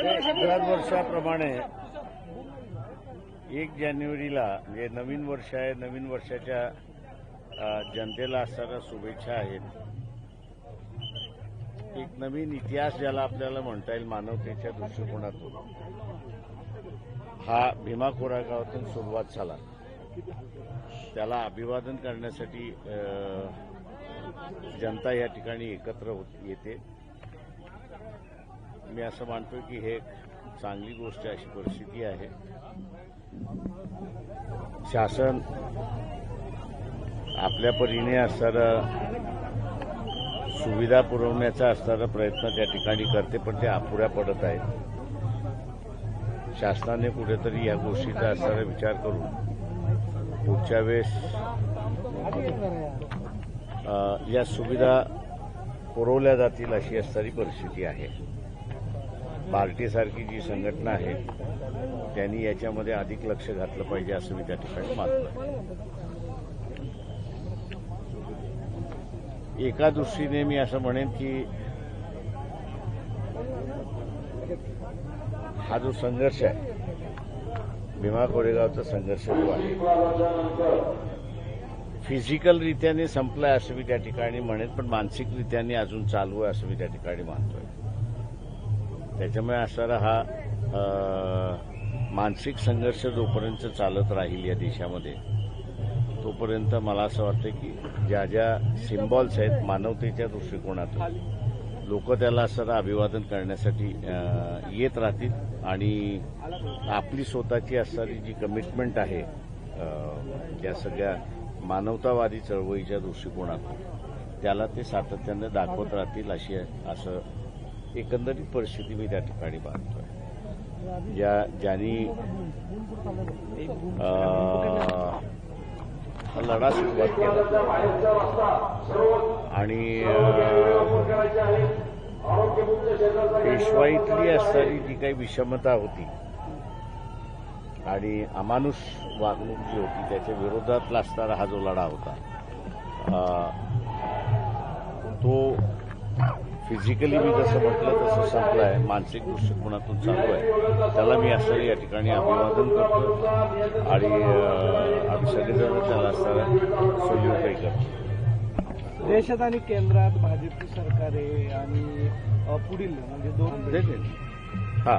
दरवर्षाप्रमाणे 1 जानेवारीला म्हणजे नवीन वर्ष आहे. नवीन वर्षाच्या जनतेला असणाऱ्या शुभेच्छा आहेत. एक नवीन इतिहास ज्याला आपल्याला म्हणता येईल मानवतेच्या दृष्टिकोनातून हा भीमा कोरेगावातून सुरुवात झाला. त्याला अभिवादन करण्यासाठी जनता या ठिकाणी एकत्र येते. मी असं मानतो की हे चांगली गोष्ट अशी परिस्थिती आहे. शासन आपल्या परीने असणारा सुविधा पुरवण्याचा असणारा प्रयत्न त्या ठिकाणी करते, पण ते अपुऱ्या पडत आहेत. शासनाने कुठेतरी या गोष्टीचा असणारा विचार करून पुढच्या वेळेस या सुविधा पुरवल्या जातील अशी असणारी परिस्थिती आहे. बार्टीसारखी जी संघटना आहे त्यांनी याच्यामध्ये अधिक लक्ष घातलं पाहिजे असं मी त्या ठिकाणी मानतो. एका दृष्टीने मी असं म्हणेन की हा जो संघर्ष आहे भीमा कोरेगावचा संघर्ष जो आहे फिजिकलरित्याने संपलाय असं मी त्या ठिकाणी म्हणेन, पण मानसिकरित्याने अजून चालू आहे असं मी त्या ठिकाणी मानतोय. त्याच्यामुळे असणारा हा मानसिक संघर्ष जोपर्यंत चालत राहील या देशामध्ये तोपर्यंत मला असं वाटतं की ज्या ज्या सिम्बॉल्स आहेत मानवतेच्या दृष्टिकोनातून लोक त्याला असणारा अभिवादन करण्यासाठी येत राहतील आणि आपली स्वतःची असणारी जी कमिटमेंट आहे त्या सगळ्या मानवतावादी चळवळीच्या दृष्टिकोनातून त्याला ते सातत्याने दाखवत राहतील अशी असं एकंदरीत परिस्थिती मी त्या ठिकाणी पाहतोय. ज्यांनी लढा सुरुवात केला आणि पेशवाईतली असणारी जी काही विषमता होती आणि अमानुष वागणूक जी होती त्याच्या विरोधात असणारा हा जो लढा होता तो फिजिकली मी जसं म्हटलं तसं संपला आहे. मानसिक दृष्टिकोनातून चालू आहे. त्याला मी असं या ठिकाणी अभिवादन करतो आणि आम्ही सगळेजण त्याला असणारा सहयोगही करतो. देशात आणि केंद्रात भाजपची सरकार आहे आणि पुढील म्हणजे 2 हा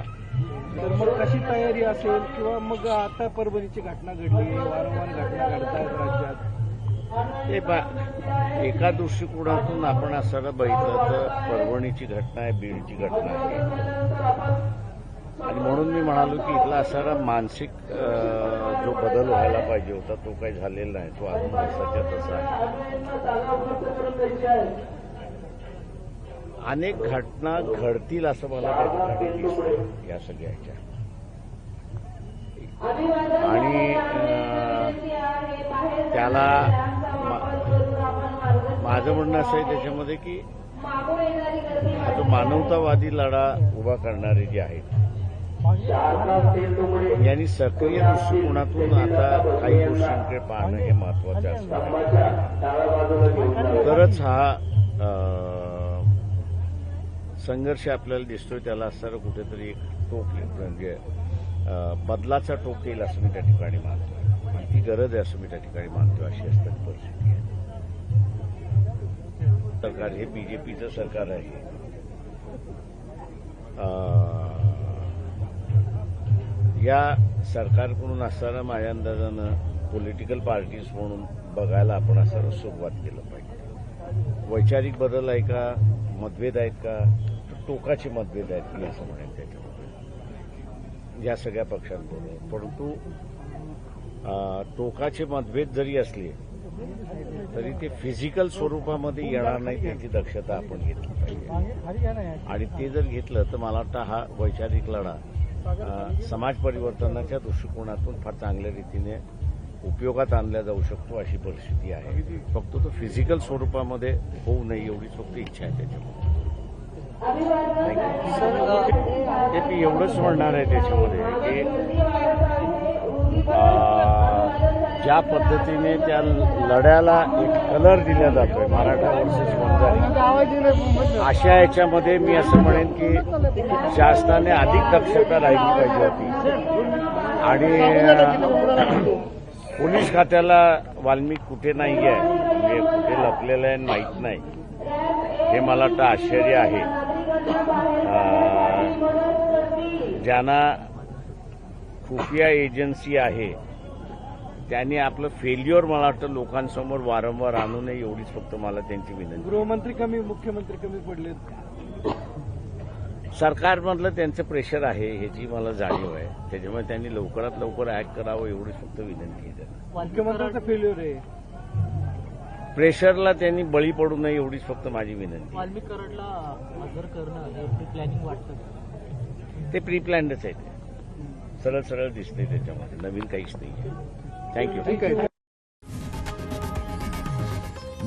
तर मग कशी तयारी असेल किंवा मग आता परभणीची घटना घडली वारंवार घटना घडतात राज्यात ते एका दृष्टिकोनातून आपण असं बघितलं तर परभणीची घटना आहे, बीडची घटना आहे आणि म्हणून मी म्हणालो की इथला असणारा मानसिक जो बदल व्हायला पाहिजे होता तो काही झालेला नाही. तो अजून तसाच्या तसा आहे. अनेक घटना घडतील असं मला त्या ठिकाणी दिसतं या सगळ्याच्या आणि त्याला माझं म्हणणं असं आहे त्याच्यामध्ये की हा जो मानवतावादी लढा उभा करणारे जे आहेत यांनी सक्रिय दृष्टिकोनातून आता काही गोष्टींकडे पाहणं हे महत्वाचं असतं. तरच हा संघर्ष आपल्याला दिसतोय त्याला असणारं कुठेतरी एक टोक म्हणजे बदलाचा टोक येईल असं मी त्या ठिकाणी मानतोय आणि ती गरज आहे असं मी त्या ठिकाणी मानतोय. अशी असताना परिस्थिती आहे. सरकार हे बीजेपीचं सरकार आहे. या सरकारकडून असताना माझ्या अंदाजानं पॉलिटिकल पार्टीज म्हणून बघायला आपण असं सुरुवात केलं पाहिजे. वैचारिक बदल आहे का, मतभेद आहेत का, टोकाचे मतभेद आहेत मी असं म्हणेन त्याच्यामध्ये या सगळ्या पक्षांबरोबर. परंतु टोकाचे मतभेद जरी असले तरी ते फिजिकल स्वरूपामध्ये येणार नाही त्याची दक्षता आपण घेतली पाहिजे आणि ते जर घेतलं तर मला वाटतं हा वैचारिक लढा समाज परिवर्तनाच्या दृष्टिकोनातून फार चांगल्या रीतीने उपयोगात आणला जाऊ शकतो अशी परिस्थिती आहे. फक्त तो फिजिकल स्वरूपामध्ये होऊ नये एवढीच फक्त इच्छा आहे त्याच्यामध्ये. ते मी एवढंच म्हणणार आहे त्याच्यामध्ये की ज्या पद्धतीने त्या लढ्याला एक कलर दिला जातोय मराठा वर्सेस वंजारी, अशा याच्यामध्ये मी असं म्हणेन की शासनाने अधिक दक्षता राहिली पाहिजे होती. आणि पोलीस खात्याला वाल्मिक कुठे नाही आहे, म्हणजे कुठे लपलेलं आहे माहीत नाही, हे मला वाटतं आश्चर्य आहे. ज्यांना खुफिया एजन्सी आहे त्यांनी आपलं फेल्युअर मला वाटतं लोकांसमोर वारंवार आणू नये, एवढीच फक्त मला त्यांची विनंती. गृहमंत्री कमी, मुख्यमंत्री कमी पडलेत. सरकारमधलं त्यांचं प्रेशर आहे ह्याची मला जाणीव आहे, त्याच्यामुळे त्यांनी लवकरात लवकर ऍक्ट करावं एवढीच फक्त विनंती आहे. मुख्यमंत्र्यांचा फेल्युअर आहे. प्रेशरला त्यांनी बळी पडू नये एवढीच फक्त माझी विनंती. वाल्मिक कराडला हजर करणं हे प्री प्लॅनिंग वाटतं. ते प्री प्लॅनच आहे, ते सरळ सरळ दिसते, त्याच्यामध्ये नवीन काहीच नाही. थँक्यू. ठीक आहे.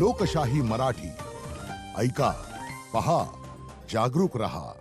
लोकशाही मराठी ऐका, पहा, जागरूक रहा.